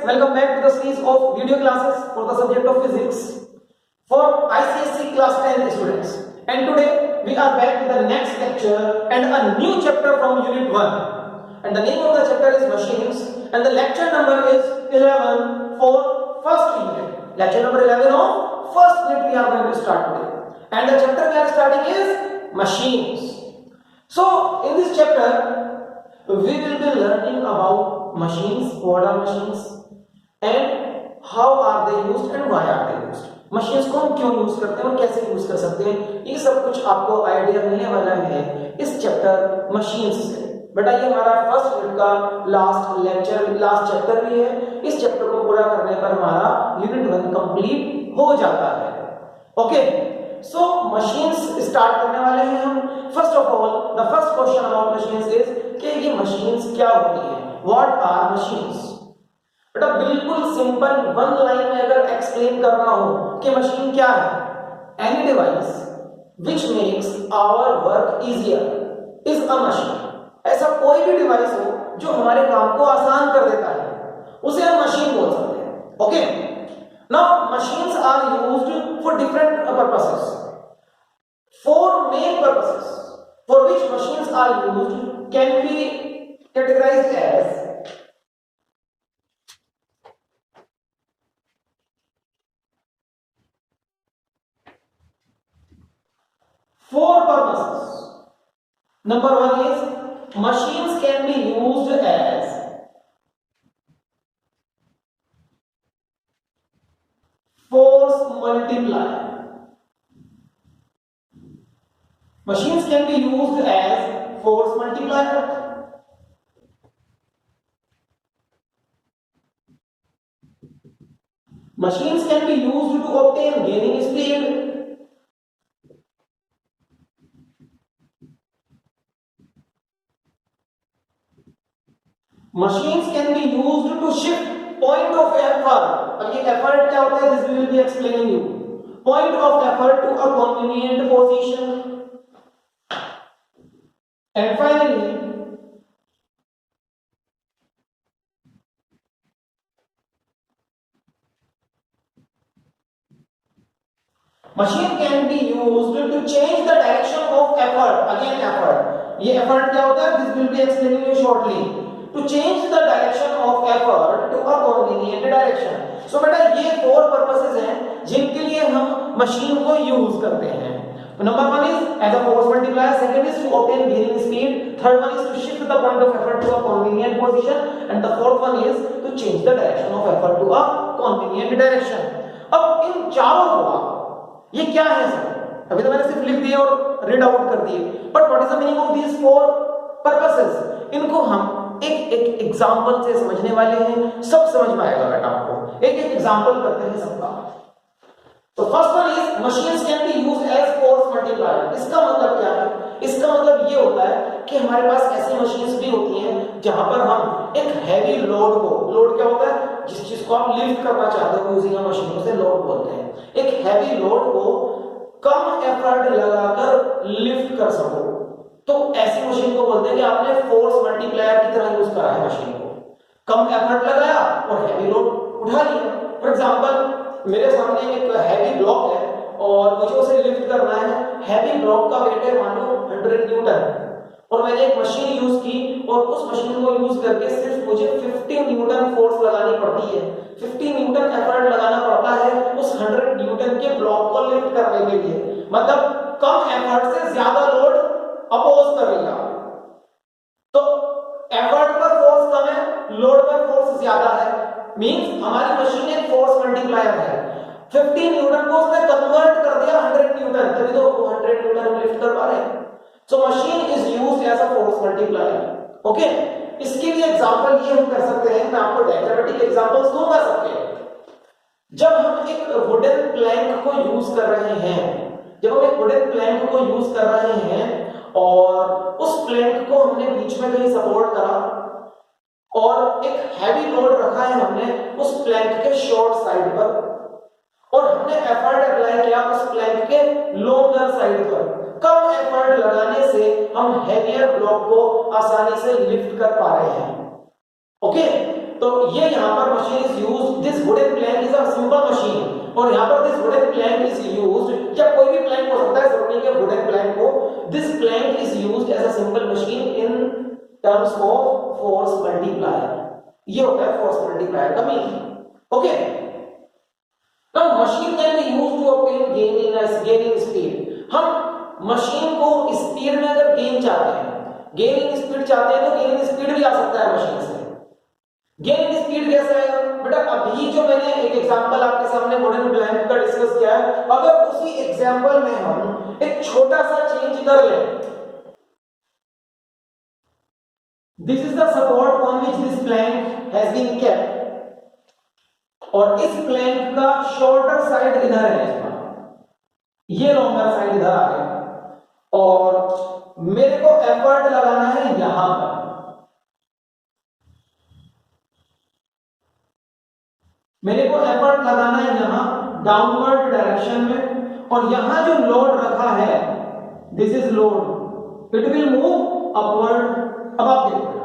welcome back to the series of video classes for the subject of physics for ICSE class 10 students. And today we are back with the next lecture and a new chapter from unit 1. And the name of the chapter is machines and the lecture number is 11 for first unit. Lecture number 11 of first unit we are going to start today. And the chapter we are starting is machines. So in this chapter we will be learning about machines, what are machines and how are they used and why are they used. Machines को हम क्यों use करते हैं और कैसे use कर सकते हैं, ये सब कुछ आपको आइडिया मिलने वाला है इस चैप्टर मशीन्स से। बेटा ये हमारा फर्स्ट यूनिट का लास्ट चैप्टर भी है। इस चैप्टर को पूरा करने पर हमारा यूनिट 1 कंप्लीट हो जाता है। ओके, सो मशीन्स स्टार्ट करने वाले हैं हम। First of all the first question about machines is कि ये मशीन्स क्या होती हैं, व्हाट आर मशीन्स। बेटा बिल्कुल सिंपल वन लाइन में अगर एक्सप्लेन करना हो कि मशीन क्या है, any device which makes our work easier is a machine. ऐसा कोई भी डिवाइस हो जो हमारे काम को आसान कर देता है उसे हम मशीन बोल सकते हैं। Okay, now machines are used for different purposes. Four main purposes for which machines are used can be categorised as four purposes. Number one is machines can be used as force multiplier. Machines can be used as force multiplier. Machines can be used to obtain gaining speed. Machines can be used to shift point of effort. अब ये effort क्या होता है, this we will be explaining you. Point of effort to a convenient position. And finally, machine can be used to change the direction of effort. Again effort. ये effort क्या होता है, this will be explaining you shortly. To change the direction of effort to a convenient direction. So बेटा ये four purposes हैं जिनके लिए हम मशीन को यूज करते हैं। Number one is as a force multiplier, second is to obtain gaining speed, third one is to shift the point of effort to a convenient position and the fourth one is to change the direction of effort to a convenient direction. अब इन चारों को ये क्या है sir, अभी तो मैंने सिर्फ लिख दिए और रीड आउट कर दिए, but what is the meaning of these four purposes, इनको हम एक एक एग्जांपल से समझने वाले हैं। सब समझ में आएगा बेटा आपको, एक एक एग्जांपल करते हैं सबका। तो first one is machines can be used as force multiplier. इसका मतलब क्या है, इसका मतलब ये होता है कि हमारे पास ऐसी मशीन्स भी होती हैं जहां पर हम एक हैवी लोड को, लोड क्या होता है, जिस चीज को आप लिफ्ट करना चाहते हो यूजिंग अ मशीन, उसे लोड बोलते हैं। एक हैवी लोड को कम एफर्ट लगाकर लिफ्ट कर सको तो ऐसी मशीन को बोलते हैं कि आपने फोर्स मल्टीप्लायर की तरह यूज करा है मशीन को। कम एफर्ट लगाया और हैवी लोड उठा लिया। फॉर एग्जांपल मेरे सामने एक हैवी ब्लॉक है और मुझे उसे लिफ्ट करना है। हैवी ब्लॉक का वेट है मान लो 100 न्यूटन और मैंने एक मशीन यूज की और उस मशीन को यूज करके सिर्फ मुझे 50 न्यूटन फोर्स लगानी पड़ती है, 50 न्यूटन एफर्ट लगाना पड़ता है उस 100 न्यूटन के ब्लॉक को लिफ्ट करने के लिए। मतलब कम एफर्ट से ज्यादा लोड अपोज कर लिया, तो एफर्ट पर फोर्स कम है, लोड पर फोर्स ज्यादा है, मींस हमारी मशीन एक फोर्स मल्टीप्लायर है। 50 न्यूटन को उसने कन्वर्ट कर दिया 100 न्यूटन, तभी तो 100 न्यूटन हम लिफ्ट कर पा रहे हैं। So machine is used as a force multiplier. Okay, इसके लिए एग्जांपल ये हम कर सकते हैं, मैं आपको डायग्रामेटिक एग्जांपल्स दूंगा सबके। जब हम एक वुडन प्लैंक को यूज कर रहे हैं, जब हम एक वुडन प्लैंक को यूज कर रहे हैं और उस प्लैंक को हमने बीच में कहीं सपोर्ट करा और एक हैवी लोड रखा है हमने उस प्लैंक के शॉर्ट साइड पर और हमने एफर्ट अप्लाई किया उस प्लैंक के लॉन्गर साइड पर। कम एफर्ट लगाने से हम हैवियर ब्लॉक को आसानी से लिफ्ट कर पा रहे हैं। ओके, तो ये यहाँ पर machine is used, this wooden plank is a simple machine, और यहाँ पर this wooden plank is used, या कोई भी प्लैंक हो सकता है, जरूरी नहीं है वुडन प्लैंक हो, this plank is used as a simple machine in terms of force multiplier. ये होता है फोर्स मल्टीप्लायर का meaning. Okay, now machine can be used to obtain gain in speed. हम मशीन को स्पीड में अगर gain चाहते हैं, गेन इन स्पीड चाहते हैं, तो गेन इन स्पीड भी आ सकता है मशीन से। गेन इन स्पीड कैसे आएगा बेटा? अभी जो मैंने एक एग्जांपल आपके सामने वुडन प्लैंक का डिस्कस किया है, अगर उसी एग्जांपल में हम एक छोटा सा चेंज कर लें, this is the support on which this plank has been kept, और इस प्लैंक का शॉर्टर साइड इधर है, ये लॉन्गर साइड इधर आ गया, और मेरे को एफर्ट लगाना है यहां पर। मेरे को एफर्ट लगाना है यहां डाउनवर्ड डायरेक्शन में, और यहां जो लोड रखा है, this is load, it will move upward. अब आप देखो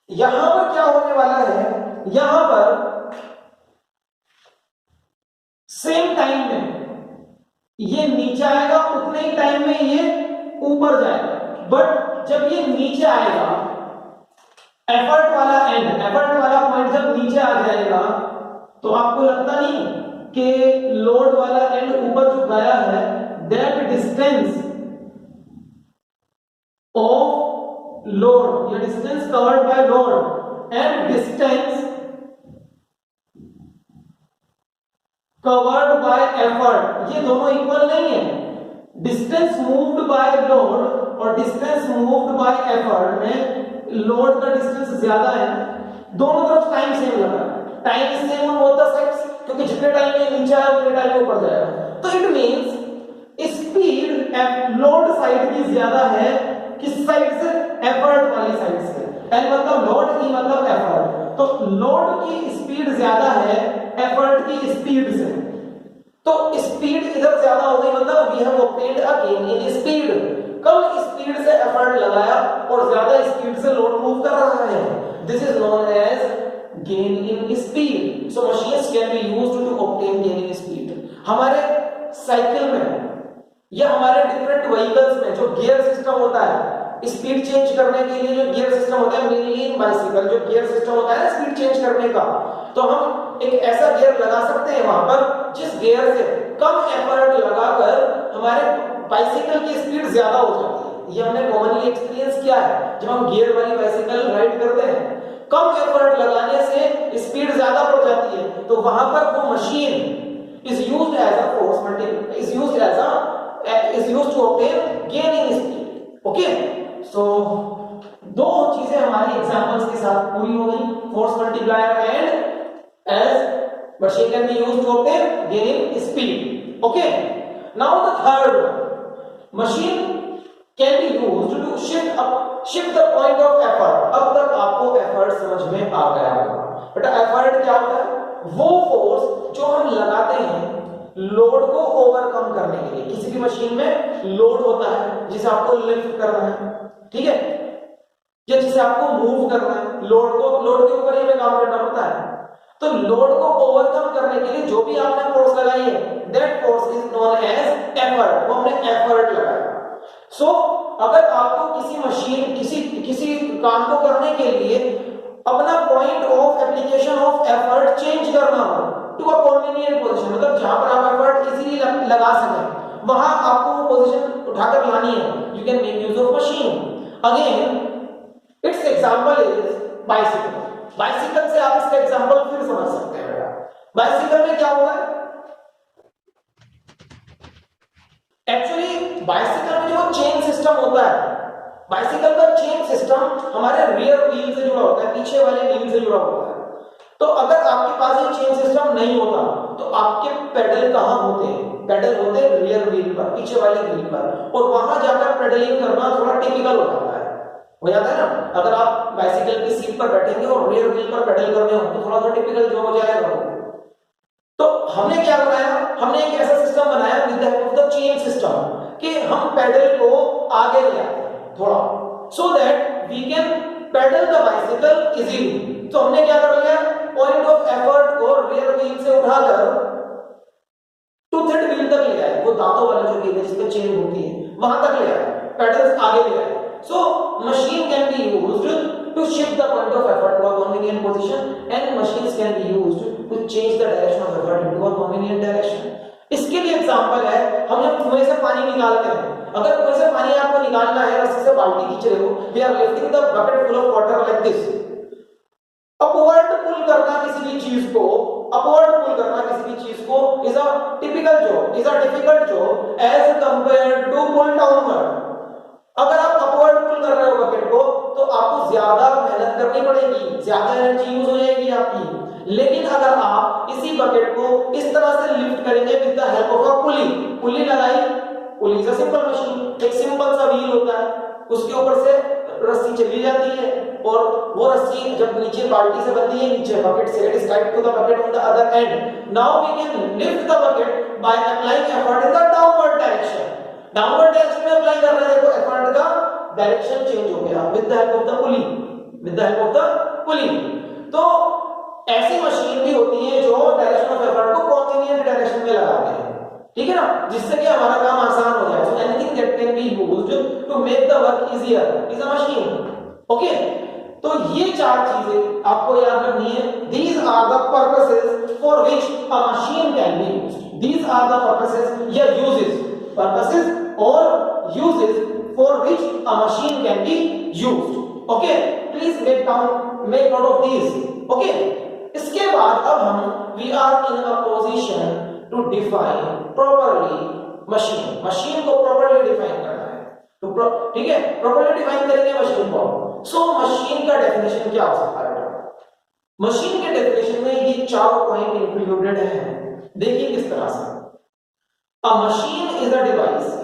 यहां पर क्या होने वाला है, यहां पर सेम टाइम में ये नीचे आएगा, उतने ही टाइम में ये ऊपर जाएगा, बट जब ये नीचे आएगा, एफर्ट वाला एंड, एफर्ट वाला पॉइंट जब नीचे आ जाएगा, तो आपको लगता नहीं कि लोड वाला एंड ऊपर जो गया है, दैट डिस्टेंस ऑफ लोड, या distance covered by load and distance covered by effort, ये दोनों इक्वल नहीं है। डिस्टेंस मूव्ड बाय लोड और डिस्टेंस मूव्ड बाय एफर्ट में लोड का डिस्टेंस ज्यादा है, दोनों तरफ टाइम सेम लगा, time is same on both the sides, क्योंकि जितने टाइम में नीचे आया उतने टाइम में ऊपर जाएगा। तो it means speed load side की ज्यादा है, किस साइड से? एफर्ट वाली साइड से। एन मतलब लोड, ई मतलब एफर्ट, तो लोड की स्पीड ज्यादा है एफर्ट की स्पीड से, तो स्पीड इधर ज्यादा हो गई, मतलब we have obtained a gain in speed. कम स्पीड से एफर्ट लगाया और ज्यादा स्पीड से लोड मूव कर रहा है, this is known as gain in speed. So machines can be used to obtain gain in speed. हमारे साइकिल में या हमारे डिफरेंट व्हीकल्स में जो गियर सिस्टम होता है, स्पीड चेंज करने के लिए जो गियर सिस्टम होता है, मेनली इन बाइसिकल जो गियर सिस्टम होता है स्पीड चेंज करने का, तो हम एक ऐसा गियर लगा सकते हैं वहां पर जिस गियर से कम एफर्ट लगाकर हमारे बाइसिकल की स्पीड ज्यादा हो जाती है। ये हमने कॉमनली एक्सपीरियंस किया है, जब हम गियर वाली बाइसिकल राइड करते हैं, कम एफर्ट लगाने से स्पीड ज्यादा हो जाती है, तो वहां पर वो machine is used as a force multiplier, is used to obtain gain in speed. Okay, so दो चीजें हमारी एग्जांपल्स के साथ पूरी हो गई, force multiplier and as machine can be used to obtain gain in speed. Okay, now the third one, machine can be used to shift the point of effort. अब तक आपको एफर्ट समझ में आ गया होगा, बेटा एफर्ट क्या होता है? वो फोर्स जो हम लगाते हैं लोड को ओवरकम करने के लिए। किसी भी मशीन में लोड होता है जिसे आपको लिफ्ट करना है, ठीक है, या जिसे आपको मूव करना है, लोड के ऊपर ही में काम करना पड़ता है। तो लोड को ओवरकम करने के लिए जो भी आपने फोर्स लगाई है, that force is known as effort, वो हमने एफर्ट लगाया। सो अगर आपको किसी मशीन किसी काम को करने के लिए अपना point of application of effort change करना हो टू अ कन्वीनियंट पोजीशन, मतलब जहां पर आप एफर्ट इजीली लगा सकें, वहां आपको वो पोजीशन उठाकर लानी है, you can make use of machine. Again it's example is bicycle. Bicycle से आप इसका एग्जांपल फिर समझ सकते हैं बेटा। बाइसिकल में क्या होता है? एक्चुअली बाइसिकल में जो चेन सिस्टम होता है, बाइसिकल का चेन सिस्टम हमारे रियर व्हील से जुड़ा होता है, पीछे वाले व्हील से जुड़ा होता है। तो अगर आपके पास ये चेन सिस्टम नहीं होता तो आपके पेडल कहां होते हैं? पेडल होते हैं रियर व्हील पर, पीछे वाले व्हील पर, और वहां जाकर पेडलिंग करना थोड़ा टिपिकल हो जाता है, हो जाता है ना। अगर आप बाइसिकल की सीट पर बैठेंगे और रियर व्हील पर पेडल करने हो तो थोड़ा सा टिपिकल जो हो जाएगा। तो हमने क्या बनाया? हमने एक ऐसा सिस्टम बनाया with the help of the chain system कि हम पेडल को आगे ले आते हैं थोड़ा, so that we can pedal the bicycle easily. तो हमने क्या कर लिया, पॉइंट ऑफ एफर्ट को रियर व्हील से उठाकर टू थर्ड व्हील तक ले आए, वो दांतों वाला जो व्हील है जिसपे चेन होती है वहां तक ले आए, पेडल्स आगे ले आए. So machine can be used to shift the point of effort to a convenient position and machines can be used to change the direction of effort into a convenient direction. इसके लिए example है, हम जब कुएं से पानी निकालते हैं, अगर कुएं से पानी आपको निकालना है, रस्सी से बाल्टी खींच रहे हो, we are lifting the bucket full of water like this. Upward pull करना किसी भी चीज को, अपवर्ड पुल करना किसी भी चीज को is a typical job, is a difficult job as compared to pull downward. अगर आप अपवर्ड पुल कर रहे हो बकेट को तो आपको ज्यादा मेहनत करनी पड़ेगी, ज्यादा एनर्जी यूज हो जाएगी आपकी. लेकिन अगर आप इसी बकेट को इस तरह से लिफ्ट करेंगे with the help of a pulley, pulley लगाई, pulley is a simple machine, एक सिंपल सा व्हील होता है, उसके ऊपर से रस्सी चली जाती है और वो रस्सी जब नीचे बाल्टी से बंधी है, नीचे बकेट से it is tied to the bucket on the other end. Now we can lift the bucket by applying effort in the downward direction. Downward direction में अप्लाई कर रहे हैं, देखो एफर्ट का डायरेक्शन चेंज हो गया with the help of the pulley, with the help of the पुली. तो ऐसी मशीन भी होती है जो डायरेक्शन ऑफ एफर्ट को कॉन्वेनिएंट डायरेक्शन में लगाते हैं, ठीक है ना, जिससे कि हमारा काम आसान हो जाए. So anything that can be used to make the work easier is a machine. Okay, तो ये चार चीजें आपको याद रखनी है. These are the purposes for which a machine can be used. These are the purposes या यूजेस, पर्पसेस और uses for which a machine can be used. Okay, please make note of these. Okay, इसके बाद अब हम we are in a position to define properly machine. machine को properly define करना है, तो ठीक है, properly define करेंगे machine को. so machine का definition क्या हो सकता है? machine के definition में ये चार पॉइंट इंक्लूडेड है. देखिए किस तरह से. a machine is a device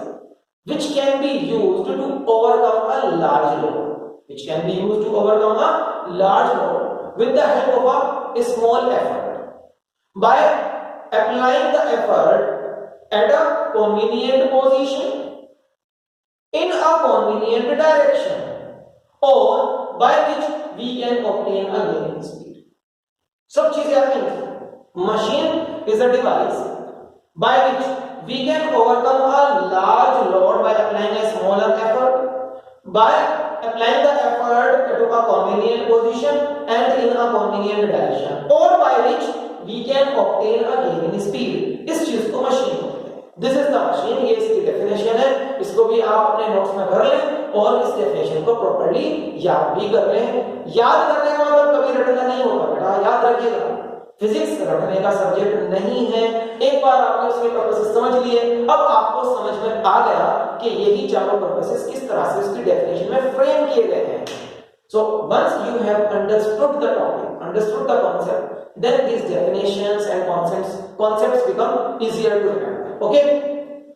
which can be used to overcome a large load, which can be used to overcome a large load with the help of a small effort. By applying the effort at a convenient position in a convenient direction or by which we can obtain a gain in speed. सब चीजें आ गई. Machine is a device by which we can overcome a large load by applying a smaller effort, by applying the effort to a convenient position and in a convenient direction, or by which we can obtain a gain in speed. इस चीज को machine बोलते हैं. This is the machine. ये इसकी definition है. इसको भी आप अपने नोट्स में भर लें और इस डेफिनेशन को प्रॉपर्ली याद भी कर लें. याद करने का मतलब कभी रटना नहीं होगा बेटा, याद रखिएगा. फिजिक्स रटने का सब्जेक्ट नहीं है. एक बार आपने उसके पर्पसेस समझ लिए, अब आपको समझ में आ गया कि यही चारों पर्पसेस किस तरह से उसकी डेफिनेशन में फ्रेम किए गए हैं. So once you have understood the topic, understood the concept, then these definitions and concepts become easier to remember. Okay,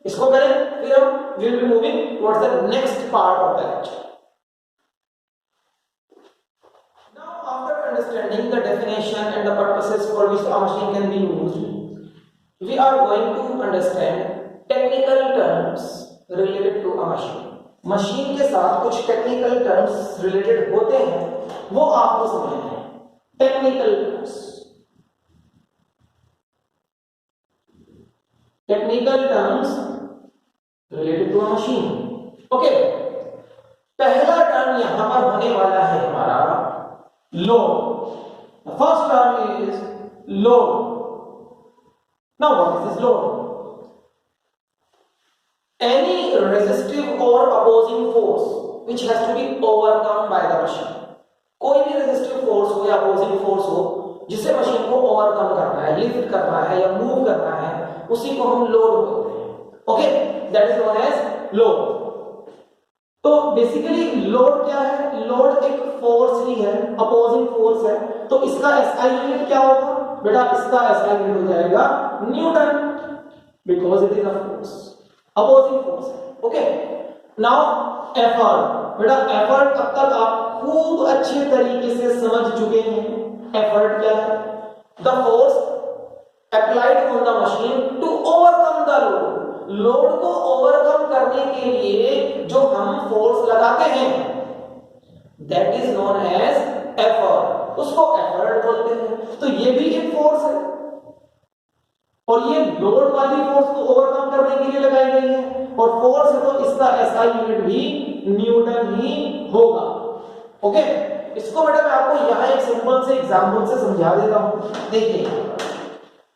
इसको करें, फिर हम will be moving towards the next part of the lecture. Understanding the definition and the purposes for which a machine can be used, we are going to understand technical terms related to a machine. Machine के साथ कुछ technical terms related होते हैं, वो आपको समझना है. Technical terms, technical terms related to a machine. Okay, पहला टर्म यहां पर होने वाला है हमारा load. The first term is load. Now what is this load? Any resistive or opposing force which has to be overcome by the machine. कोई भी resistive force हो या opposing force हो जिसे मशीन को ओवरकम करना है, लिफ्ट करना है या मूव करना है, उसी को हम लोड बोलते हैं. Okay, that is known as load. तो बेसिकली लोड क्या है? लोड एक फोर्स ही है, अपोजिंग फोर्स है. तो इसका एसआई यूनिट क्या होगा बेटा? इसका एसआई यूनिट हो जाएगा newton, because it is a force, opposing force है. Okay, now effort. बेटा एफर्ट अब तक आप खूब अच्छे तरीके से समझ चुके हैं. एफर्ट क्या है? The force applied on the machine to overcome the load. Load को ओवरकम करने के लिए जो हम फोर्स लगाते हैं that is known as effort, उसको एफर्ट बोलते हैं। तो ये भी एक फोर्स है और ये लोड वाली फोर्स को ओवरकम करने के लिए लगाई गई है, और फोर्स है तो इसका एसआई यूनिट भी न्यूटन ही होगा। ओके, इसको बेटा मैं आपको यहां एक सिंपल से एग्जांपल से समझा देता हूं। देखिए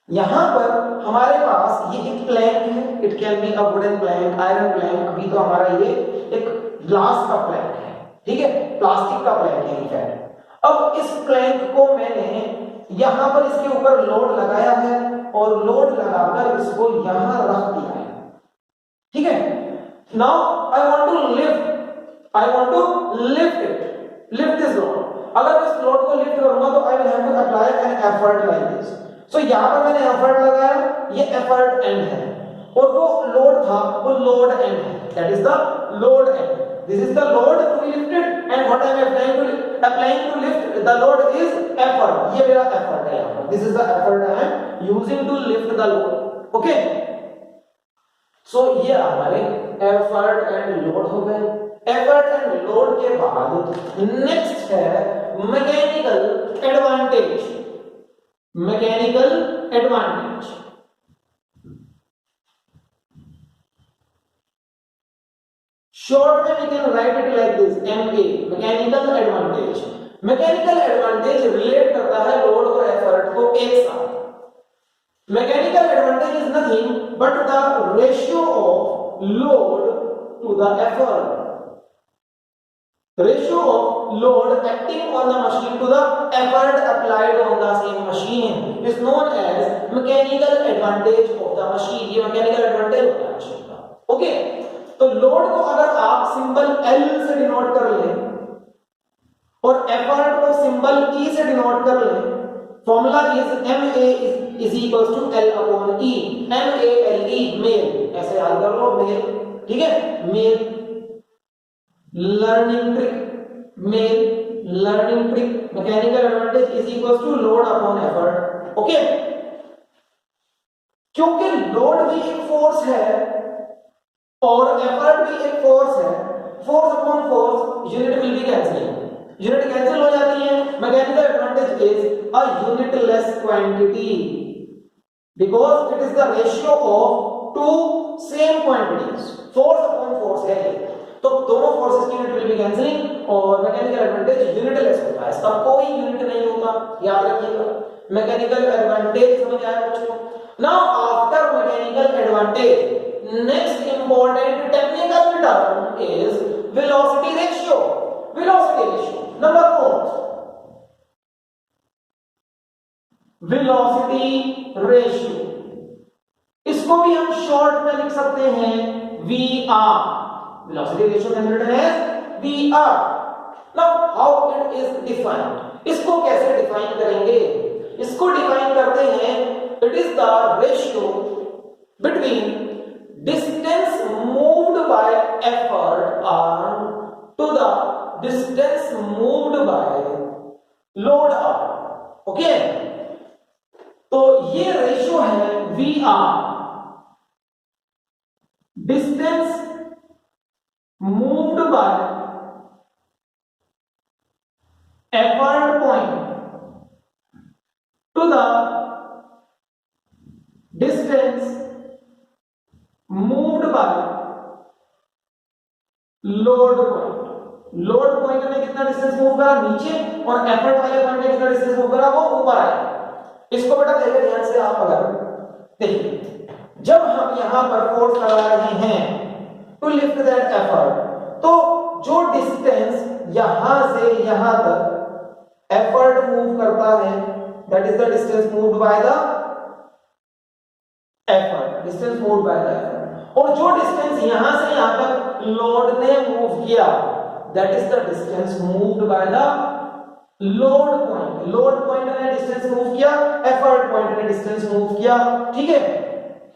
यहां पर हमारे पास ये एक प्लैंक है, it can be a wooden plank, iron plank, अभी तो हमारा ये एक ग्लास का प्लैंक है, ठीक है, प्लास्टिक का प्लैंक है इनफैक्ट। अब इस प्लैंक को मैंने यहां पर इसके ऊपर लोड लगाया है और लोड लगाकर इसको यहां रख दिया है, ठीक है। Now I want to lift it, lift this load. अगर मैं इस लोड को लिफ्ट करूंगा तो I will have to apply an effort like this. So यहां पर मैंने एफर्ट लगाया, ये एफर्ट एंड है, और वो लोड था वो लोड एंड है, that is the load and. This is the load to be lifted, and what I am applying to lift the load is effort. ये मेरा effort है यहाँ पर. This is the effort I am using to lift the load. Okay? So ये हमारे effort and load हो गए. Effort and load के बाद next है mechanical advantage. Mechanical advantage. Short में we can write it like this, MA, mechanical advantage. Mechanical advantage relate करता है लोड और एफर्ट को एक साथ. Mechanical advantage is nothing but the ratio of load to the effort. Ratio of load acting on the machine to the effort applied on the same machine is known as mechanical advantage of the machine. ये mechanical advantage होता है machine का. Okay? तो load को अगर आप symbol L से डिनोट कर ले और एफर्ट को सिंबल E से डिनोट कर ले, formula is MA is equals to L upon E, MALE, male, ऐसे याद कर लो, मेल, ठीक है, male, learning trick, mechanical advantage is equals to load upon effort. Okay, क्योंकि लोड भी एक फोर्स है और एफर्ट भी एक फोर्स है, force upon force unit will be cancelling, unit cancel हो जाती है। Mechanical advantage is a unitless quantity because it is the ratio of two same quantities, force upon force है ये, तो दोनों फोर्सेस की यूनिट विल बी कैंसिलिंग और mechanical advantage unitless होता है, इसका कोई यूनिट नहीं होता, याद रखिएगा। मैकेनिकल एडवांटेज समझ आया बच्चों? Now after mechanical advantage next important technical term is velocity ratio. Velocity ratio number 4, velocity ratio, इसको भी हम शॉर्ट में लिख सकते हैं VR. velocity ratio can be written as VR. now how it is defined, इसको कैसे डिफाइन करेंगे? इसको डिफाइन करते हैं, it is the ratio between distance moved by effort on to the distance moved by load R. Okay, तो ये ratio है VR, distance moved by effort point two the distance moved by load point. Load point में कितना distance move करा नीचे और effort वाले point में कितना डिस्टेंस मूव करा वो ऊपर आया। इसको बेटा देखिए ध्यान से, आप अगर देखिए जब हम यहां पर फोर्स लगा रहे हैं टू लिफ्ट दैट एफर्ट, तो जो डिस्टेंस यहां से यहां तक एफर्ट मूव करता है that is the distance moved by the effort, distance moved by the effort, और जो डिस्टेंस यहां से यहां तक लोड ने मूव किया that is the distance moved by the load point. Load point ने डिस्टेंस मूव किया, एफर्ट पॉइंट ने डिस्टेंस मूव किया, ठीक है।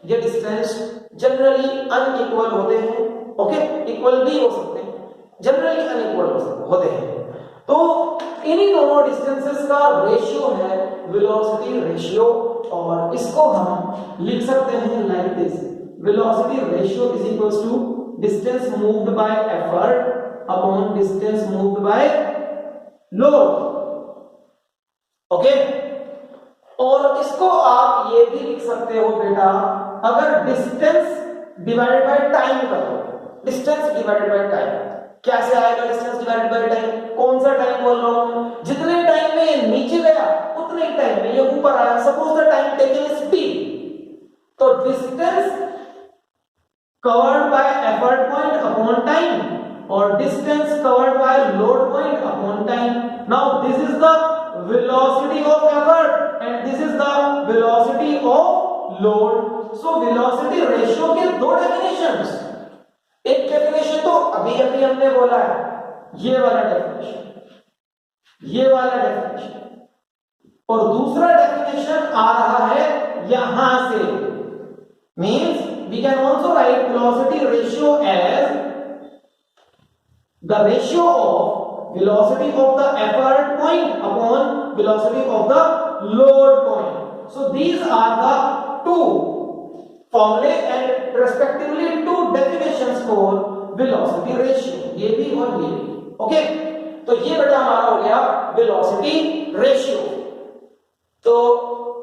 ये डिस्टेंस जनरली अनइक्वल होते हैं, ओके, इक्वल भी हो सकते हैं, जनरली अनइक्वल होते हैं। तो इन्हीं दोनों डिस्टेंसेस का रेशियो है वेलोसिटी रेशियो, और इसको हम लिख सकते हैं like this, velocity ratio is equals to distance moved by effort upon distance moved by load. Okay, और इसको आप ये भी लिख सकते हो बेटा, अगर डिस्टेंस डिवाइडेड बाय टाइम करो, डिस्टेंस डिवाइडेड बाय टाइम कैसे आएगा? डिस्टेंस डिवाइडेड बाय टाइम, कौन सा टाइम बोल रहा हूं? जितने टाइम में ये नीचे गया उतने टाइम में ये ऊपर आया। Suppose the time taken is t, तो distance covered by effort point upon time और distance covered by load point upon time. Now this is the velocity of effort and this is the velocity of load. So velocity ratio के दो definitions, एक definition तो अभी अभी हमने बोला है, ये वाला definition, ये वाला definition, और दूसरा definition आ रहा है यहां से। means we can also write velocity ratio as the ratio of velocity of the effort point upon velocity of the load point. So these are the two formulae and respectively two definitions for velocity ratio, ये भी और ये भी। Okay, तो ये बेटा हमारा हो गया velocity ratio। तो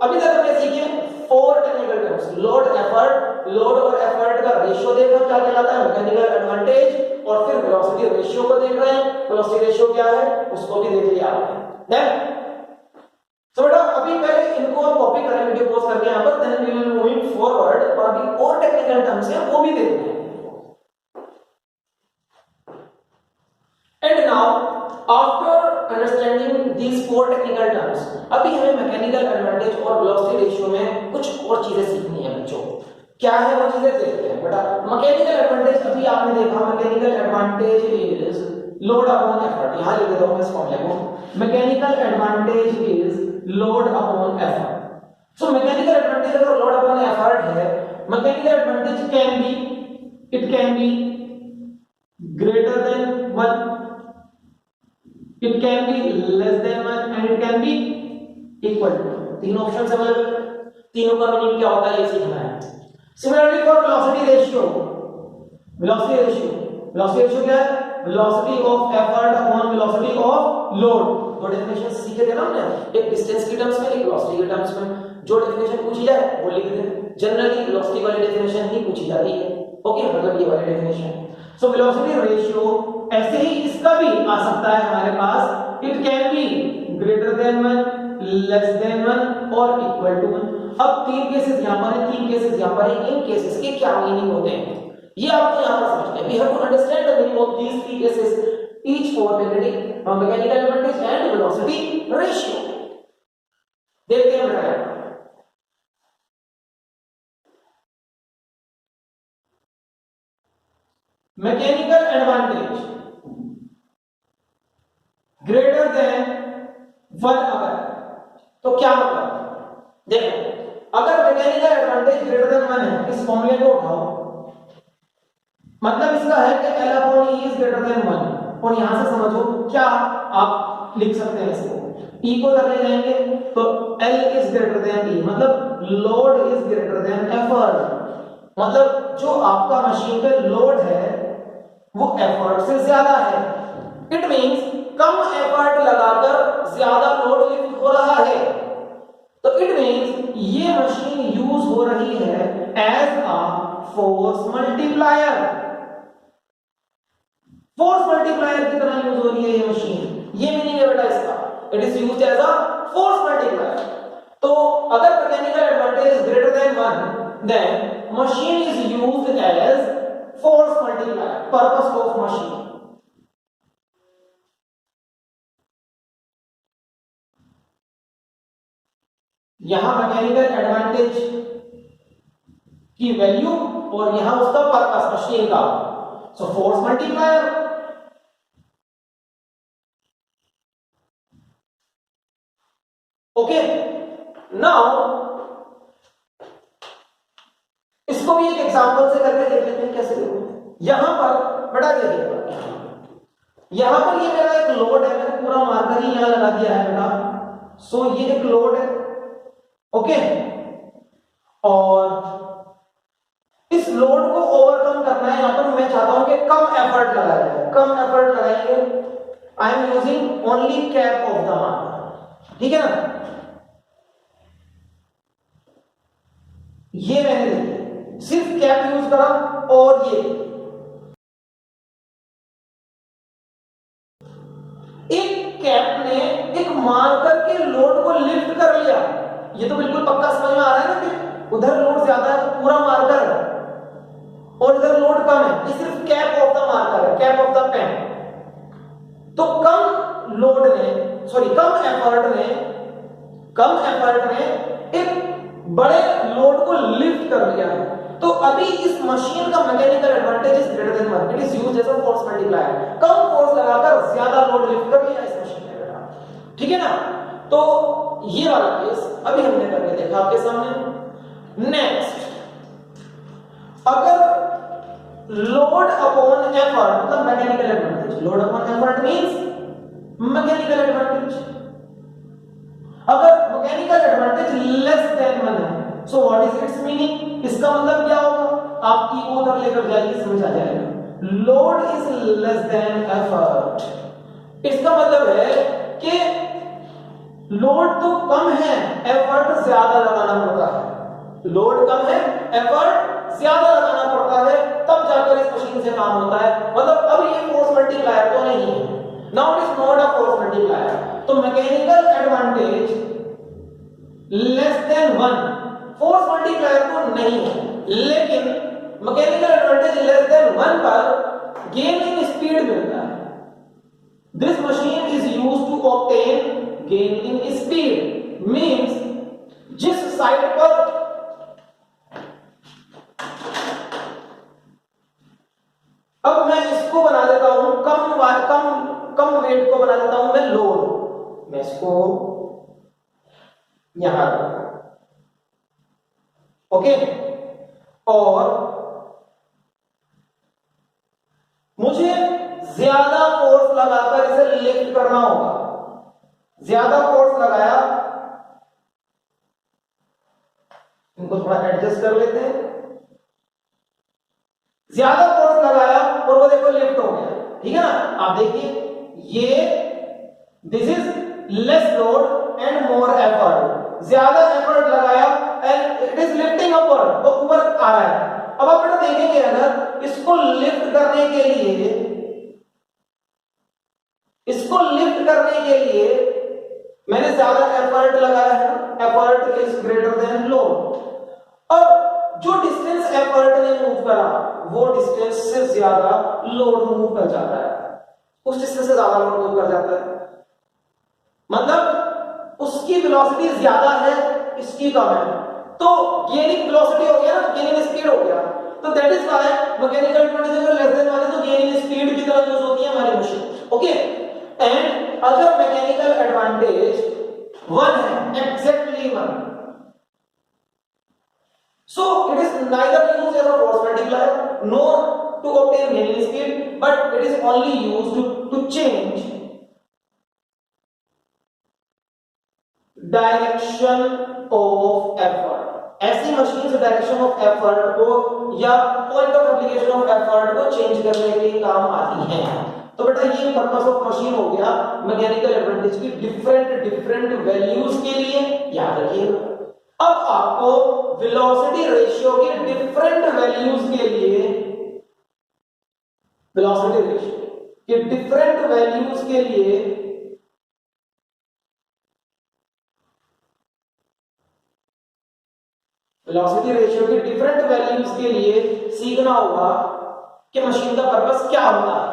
अभी तक हमने सीखे 4 technical terms, load, effort, load और एफर्ट का रेशियो देखा क्या कहलाता है, मैकेनिकल एडवांटेज, और फिर वेलोसिटी रेशियो को देख रहे हैं, वेलोसिटी रेशियो क्या है उसको भी देख लिया आपने। देन सो बेटा अभी पहले इनको हम कॉपी करें वीडियो पॉज करके यहां पर, then we will moving forward और अभी और टेक्निकल टर्म्स हैं वो भी देखते हैं। And now after understanding these 4 technical terms, अभी हमें मैकेनिकल एडवांटेज और वेलोसिटी रेशियो में कुछ और चीजें सीखनी है बच्चों। क्या है वो चीजें देखते हैं बेटा। मैकेनिकल एडवांटेज अभी आपने देखा, mechanical advantage is load upon effort, यहां लिख देता हूं मैं इस फॉर्मूले को, mechanical advantage is load upon effort. So mechanical advantage अगर लोड अपॉन एफर्ट है, mechanical advantage can be, it can be greater than 1, it can be less than 1 and it can be equal to 1। तीन options available, तीनों का meaning क्या होता है ये सीखना है। Similarly for velocity ratio, velocity ratio, velocity ratio क्या है? Velocity of effort upon velocity of load। दो डेफिनेशन सीखे थे ना हमने, एक डिस्टेंस की टर्म्स में, एक वेलोसिटी के टर्म्स में। जो डेफिनेशन पूछी जाए वो लिख दे, जनरली वेलोसिटी वाली डेफिनेशन ही पूछी जाती है। ओके, मतलब ये वाली डेफिनेशन। सो वेलोसिटी रेशियो ऐसे ही इसका भी आ सकता है हमारे पास, it can be greater than 1, less than 1 और इक्वल टू 1। अब 3 केसेस यहां पर है, 3 केसेस यहां पर है, इन केसेस के क्या मीनिंग होते हैं ये आपको यहां पर समझना है। We have to understand the meaning of these 3 cases each for mechanical advantage and velocity ratio. देखते हैं बेटा, मैकेनिकल एडवांटेज ग्रेटर देन 1 अगर, तो क्या मतलब? देखो, अगर मैकेनिकल एडवांटेज ग्रेटर देन 1 है, इस फॉर्मूले को उठाओ, मतलब इसका है कि L upon E is greater than 1, और यहां से समझो क्या आप लिख सकते हैं इसको, E को उधर ले जाएंगे तो L is greater then E, मतलब load is greater then effort. मतलब जो आपका मशीन पे लोड है वो एफर्ट से ज्यादा है। इट मींस कम एफर्ट लगाकर ज्यादा लोड लिफ्ट हो रहा है, तो इट मींस ये मशीन यूज हो रही है as a force multiplier. Force multiplier की तरह यूज हो रही है ये मशीन, ये मीनिंग है बेटा इसका, it is used as a force multiplier. तो अगर mechanical advantage is greater than 1, then machine is used as force multiplier, purpose of machine. यहां मैकेनिकल एडवांटेज की वैल्यू और यहां उसका पर्पस मशीन का, so force multiplier. Okay, now इसको भी एक एग्जांपल से करके देख लेते हैं कैसे देखो। यहां पर बड़ा देखिए, यहां पर ये मेरा एक लोड है, मैंने पूरा मार्कर ही यहां लगा दिया है बेटा। सो ये एक लोड है, ओके, और इस लोड को ओवरकम करना है। यहां पर मैं चाहता हूं कि कम एफर्ट लगाया जाए, कम एफर्ट लगाएंगे। I am using only cap of the marker, ठीक है ना। ये मैंने लिखी, सिर्फ कैप यूज करा, और ये एक कैप ने एक मार्कर के लोड को लिफ्ट कर लिया। ये तो बिल्कुल पक्का समझ में आ रहा है ना कि उधर लोड ज्यादा है तो पूरा मार्कर है, और इधर लोड कम है, ये सिर्फ कैप ऑफ द मार्कर है, कैप ऑफ द पेन। तो कम लोड ने, सॉरी कम एफर्ट ने एक बड़े लोड को लिफ्ट कर लिया है। तो अभी इस मशीन का mechanical advantage is greater than 1, it is used as a force multiplier. कम फोर्स लगाकर ज्यादा लोड लिफ्ट कर लिया इस मशीन ने बेटा, ठीक है ना। तो ये वाला केस अभी हमने करके देखा आपके सामने। नेक्स्ट, अगर लोड अपॉन एफर्ट मतलब mechanical advantage, load upon effort means mechanical advantage. अगर मैकेनिकल एडवांटेज लेस देन 1 है, so what is it's meaning, इसका मतलब क्या होगा, आप की उधर लेकर जाइए, समझ आ जाएगा। Load is less than effort, इसका मतलब है कि लोड तो कम है, एफर्ट ज्यादा लगाना पड़ता है। लोड कम है, एफर्ट ज्यादा लगाना पड़ता है, तब जाकर इस मशीन से काम होता है। मतलब अब ये फोर्स मल्टीप्लायर तो नहीं है, now it is not a force multiplier. तो mechanical advantage less than 1 force multiplier तो नहीं है, लेकिन मैकेनिकल एडवांटेज लेस देन 1 पर गेन इन स्पीड मिलता है। This machine is used to obtain gain in speed, means जिस साइड पर अब मैं इसको बना देता हूं कम वेट को बना देता हूं मैं लोड, मैं इसको यहां रखता हूं, ओके। और मुझे ज्यादा फोर्स लगाकर इसे लिफ्ट करना होगा, ज्यादा फोर्स लगाया, इनको थोड़ा एडजस्ट कर लेते हैं, ज्यादा फोर्स लगाया और वो देखो लिफ्ट हो गया, ठीक है ना। आप देखिए ये this is less load and more effort, ज्यादा एफर्ट लगाया and it is lifting upward, वो ऊपर आ रहा है। अब आप बेटा देखेंगे अगर इसको लिफ्ट करने के लिए, मैंने ज्यादा एफर्ट लगाया है, effort is greater then load, और जो डिस्टेंस एफर्ट ने मूव करा वो डिस्टेंस से ज्यादा लोड मूव कर जाता है, उस डिस्टेंस से ज्यादा लोड मूव कर जाता है, मतलब उसकी वेलोसिटी ज्यादा है, इसकी कम है, तो गेनिंग वेलोसिटी हो गया ना, गेनिंग स्पीड हो गया। तो that is why mechanical advantage अगर लेस देन 1 है तो गेनिंग स्पीड की तरह यूज होती है हमारी मशीन, ओके। एंड अगर मैकेनिकल एडवांटेज 1 है, exactly 1, so it is neither used as a force multiplier nor to obtain gain in speed, but it is only used to change direction of effort। ऐसी machine direction of effort को या point of application of effort को change करने के लिए काम आती हैं। तो बेटा ये पर्पस ऑफ मशीन हो गया मैकेनिकल एडवांटेज की डिफरेंट वैल्यूज के लिए, याद रखिएगा। अब आपको वेलोसिटी रेशियो के डिफरेंट वैल्यूज के लिए, वेलोसिटी रेशियो के डिफरेंट वैल्यूज के लिए वेलोसिटी रेशियो के डिफरेंट वैल्यूज के लिए सीखना होगा कि मशीन का पर्पस क्या होता है।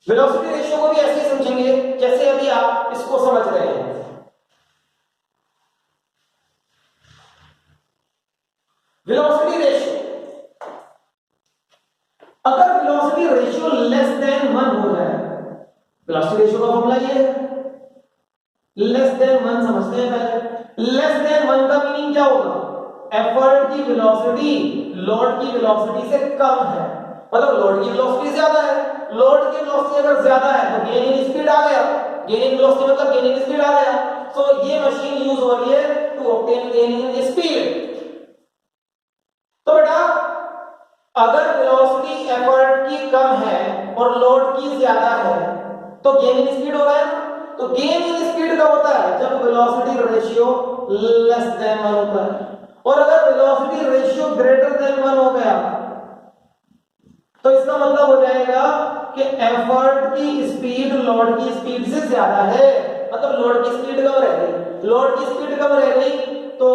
वेलोसिटी रेशियो को भी ऐसे ही समझेंगे जैसे अभी आप इसको समझ रहे हैं। वेलोसिटी रेशियो, अगर वेलोसिटी रेशियो लेस देन 1 हो जाए, वेलोसिटी रेशियो का फॉर्मूला ये है, लेस देन 1 समझते हैं पहले। लेस देन 1 का मीनिंग क्या होगा, एफर्ट की वेलोसिटी लोड की वेलोसिटी से कम है, मतलब लोड की वेलोसिटी ज्यादा है, लोड की वेलोसिटी अगर ज्यादा है तो गेन इन स्पीड आ गया, गेन इन वेलोसिटी मतलब गेन इन स्पीड आ गया। सो ये मशीन यूज हो रही है to obtain gain in speed. तो बेटा अगर वेलोसिटी एफर्ट की कम है और लोड की ज्यादा है तो गेन इन स्पीड हो रहा है ना। तो गेन इन स्पीड कब होता है? जब वेलोसिटी रेशियो लेस देन 1 होता है। और अगर वेलोसिटी रेशियो ग्रेटर देन 1 हो गया तो इसका मतलब हो जाएगा कि एफर्ट की स्पीड लोड की स्पीड से ज्यादा है। मतलब लोड की स्पीड कम रह गई, लोड की स्पीड कम रह गई तो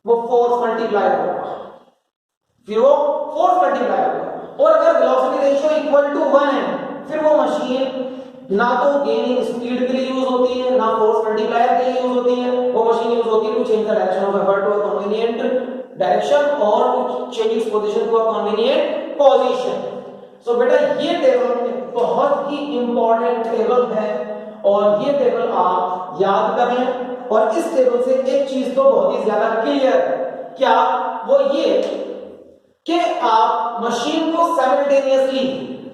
वो फोर्स मल्टीप्लाई होगा, फिर वो फोर्स मल्टीप्लाई होगा। और अगर वेलोसिटी रेशियो इक्वल टू 1 है फिर वो मशीन ना तो गेनिंग स्पीड के लिए यूज होती है ना फोर्स मल्टीप्लायर के लिए यूज होती है। वो मशीन यूज होती है to change the direction of effort to a convenient direction और to change its position to a convenient position. So बेटा ये टेबल बहुत ही इंपॉर्टेंट टेबल है और ये टेबल आप याद कर लें। और इस टेबल से एक चीज तो बहुत ही ज्यादा क्लियर है, क्या? वो ये कि आप मशीन को simultaneously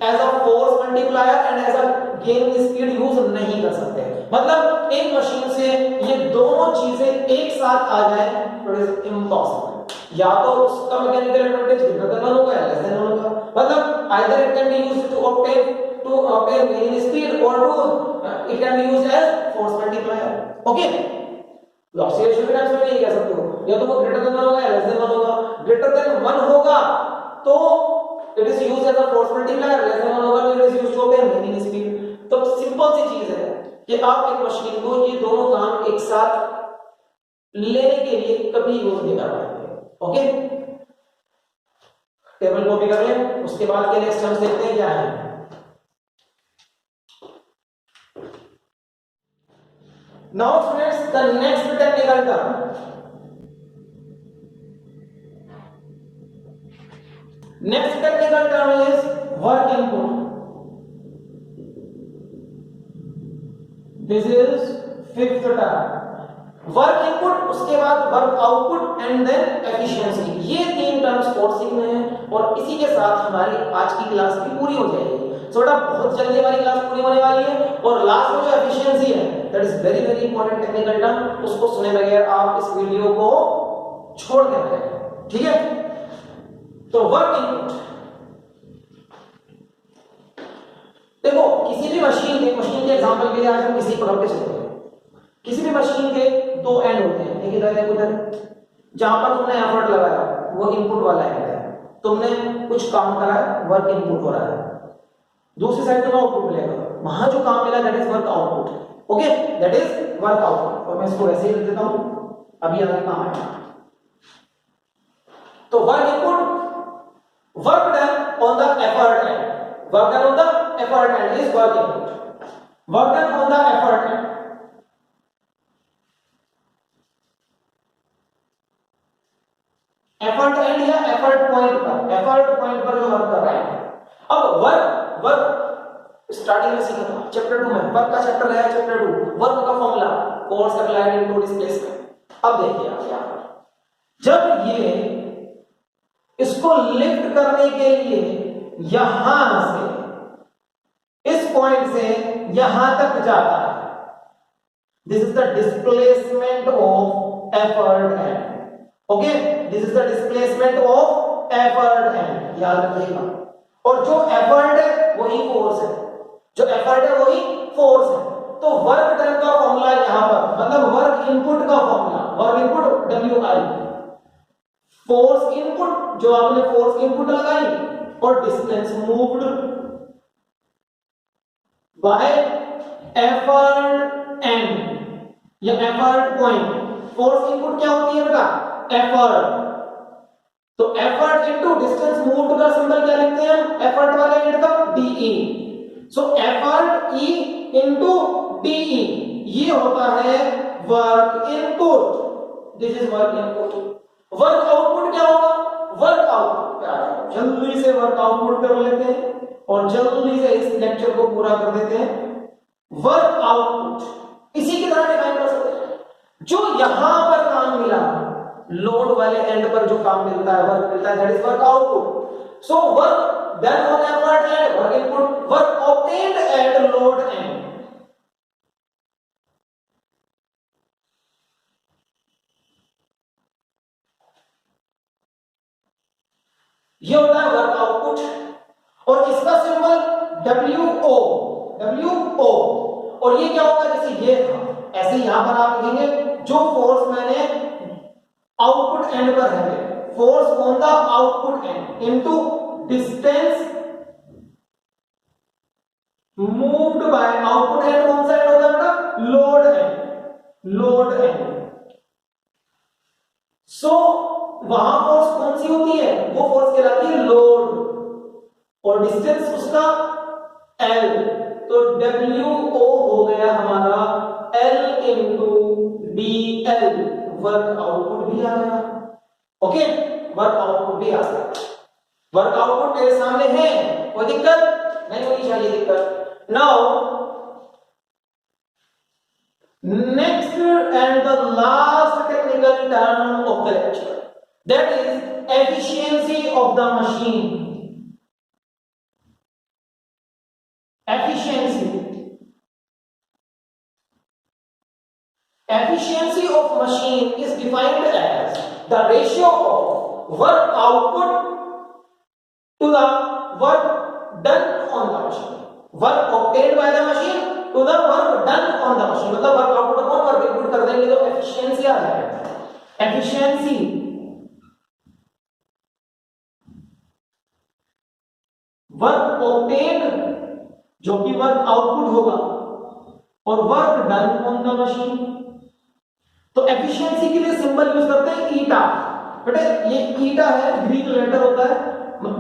as a force multiplier and as a gain speed use नहीं कर सकते। मतलब एक मशीन से ये दोनों चीजें एक साथ आ जाए तो इट इज इम्पॉसिबल। या तो उसका मैकेनिकल एडवांटेज ग्रेटर देन होगा या लेस देन होगा। मतलब either it can be used to obtain gain speed और to it can be used as force multiplier. Okay, लॉसी रेशियो के टर्म्स में नहीं कह सकते हो, या तो वो ग्रेटर देन 1 होगा या लेस देन 1 होगा। ग्रेटर देन 1 होगा तो it is used as a force multiplier, less than 1 होगा तो it is used to obtain gain speed. तो सिंपल सी चीज है कि आप एक मशीन को ये दोनों काम एक साथ लेने के लिए कभी यूज नहीं कर पाएंगे। ओके, टेबल कॉपी कर लें, उसके बाद के नेक्स्ट टर्म्स देखते हैं क्या है। Now students, the next technical term, next technical term is work input. This is fifth term. Work input, उसके बाद work output and then efficiency. ये तीन टर्म्स कोर्स सीखने हैं और इसी के साथ हमारी आज की क्लास भी पूरी हो जाएगी। सो बेटा बहुत जल्दी हमारी क्लास पूरी होने वाली है और लास्ट में जो एफिशिएंसी है that is very very important technical term, उसको सुने बगैर आप इस वीडियो को छोड़ देते हैं, ठीक है? तो वर्क इनपुट, देखो किसी भी मशीन के एग्जांपल के लिए आज हम किसी प्रोडक्ट पे चलते हैं। किसी भी मशीन के दो एंड होते हैं, एक इधर एक उधर। जहां पर तुमने एफर्ट लगाया वो इनपुट वाला एंड है, तुमने कुछ काम करा है वर्क इनपुट हो रहा है। दूसरी साइड तुम्हें आउटपुट मिलेगा, वहां जो काम मिला that is work output. Okay, that is work output. और मैं इसको वैसे ही लिख देता हूं, अभी आगे काम है। तो work input, work done on the effort and, work done on the effort and is work input. Work done on the effort and, effort and या एफर्ट पॉइंट पर जो वर्क कर रहा है। अब वर्क स्टार्टिंग में सीखा था चैप्टर 2 में, वर्क का चैप्टर है चैप्टर 2, वर्क का formula force applied into displacement. अब देखिए आप यहां पर जब ये इसको लिफ्ट करने के लिए यहां से इस पॉइंट से यहां तक जाता है, this is the displacement of effort and. Okay, this is the displacement of effort and, याद रखिएगा। और जो एफर्ट है वही फोर्स है, जो एफर्ट है वही फोर्स है। तो वर्क डन का फॉर्मूला यहां पर, मतलब वर्क इनपुट का formula, work input WI, force input जो आपने फोर्स इनपुट लगाई और distance moved by effort and या एफर्ट पॉइंट। फोर्स इनपुट क्या होती है बेटा? एफर्ट। तो एफर्ट इनटू डिस्टेंस मूव्ड का सिंबल क्या लिखते हैं हम? एफर्ट वाले एंड का DE। सो एफर्ट E इनटू DE, ये होता है work input. This is work input. Work output क्या होगा? वर्क आउटपुट, जल्दी से वर्क आउटपुट कर लेते हैं और जल्दी से इस लेक्चर को पूरा कर देते हैं। वर्क आउटपुट इसी की तरह डिफाइन कर सकते हैं, जो यहां पर काम मिला, लोड वाले एंड पर जो काम मिलता है, वर्क मिलता है, that is work output. So work done on effort and work input, work obtained at load end. ये होता है वर्क आउटपुट और इसका सिंबल WO, WO, और ये क्या होगा, जैसे ये था ऐसे यहां पर आप लिखेंगे जो फोर्स मैंने आउटपुट एंड पर है, force on the output and into distance moved by, output and कौन सा एंड होता है बेटा, लोड एंड, लोड एंड। सो वहां फोर्स कौन सी होती है, वो फोर्स कहलाती है लोड, और डिस्टेंस उसका L, तो WO हो गया हमारा L into DL, work output भी आ गया। ओके, वर्क आउटपुट भी आ गया। वर्क आउटपुट मेरे सामने है, कोई दिक्कत नहीं होनी चाहिए दिक्कत। Now next and the last technical term of the lecture, that is efficiency of the machine. Efficiency of machine is defined as the ratio of work output to the work done on the machine. Work obtained by the machine to the work done on the machine. मतलब work output upon work input कर देंगे तो efficiency आ जाएगा। Efficiency work obtained जो कि work output होगा और work done on the machine. तो एफिशिएंसी के लिए सिंबल यूज करते हैं ईटा। बेटा ये ईटा है, ग्रीक लेटर होता है,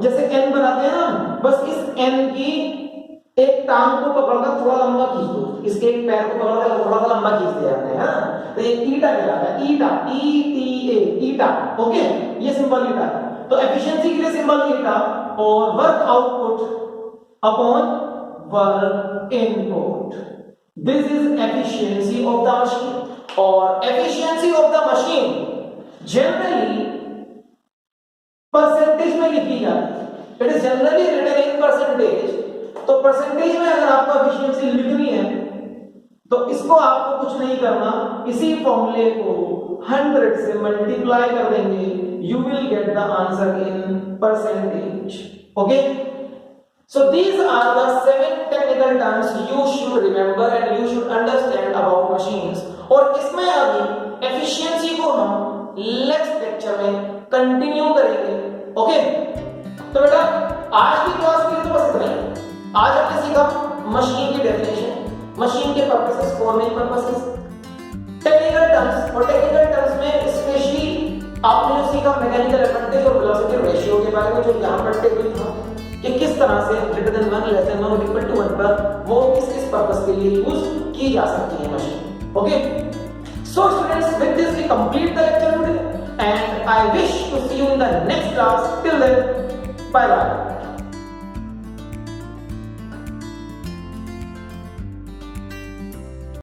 जैसे एन बनाते हैं ना, बस इस एन की एक टांग को पकड़कर थोड़ा लंबा खींच दो, इसके एक पैर को पकड़कर थोड़ा सा लंबा खींच दिया जाते हैं, तो ये ईटा कहलाता है। Eta, ETA, eta. ओके, ये सिंबल ईटा है। तो एफिशिएंसी के लिए सिंबल ईटा और work output upon work input, this is efficiency of the machine. और efficiency of the machine generally percentage में लिखी जाती है, it is generally written in percentage. तो परसेंटेज में अगर आपको एफिशिएंसी लिखनी है तो इसको आपको कुछ नहीं करना, इसी फॉर्मूले को 100 से मल्टीप्लाई कर देंगे, you will get the answer in percentage. Okay, so these are the 7 technical terms you should remember and you should understand about machines। और इसमें अभी एफिशिएंसी को हम नेक्स्ट लेक्चर में कंटिन्यू करेंगे। ओके, तो बेटा आज की क्लास के लिए तो बस इतना ही। आज हमने सीखा मशीन की डेफिनेशन, मशीन के purposes, 4 main purposes, technical terms, और टेक्निकल टर्म्स में स्पेशली आपने जो सीखा मैकेनिकल एडवांटेज और वेलोसिटी रेशियो के बारे में, जो यहां पर टेबल था कि किस तरह से ग्रेटर देन 1, लेस देन 1 और इक्वल टू 1 पर वो किस पर्पस के लिए यूज की जा सकती है machine. Okay, so students, with this we complete the lecture today and I wish to see you in the next class. Till then, bye bye.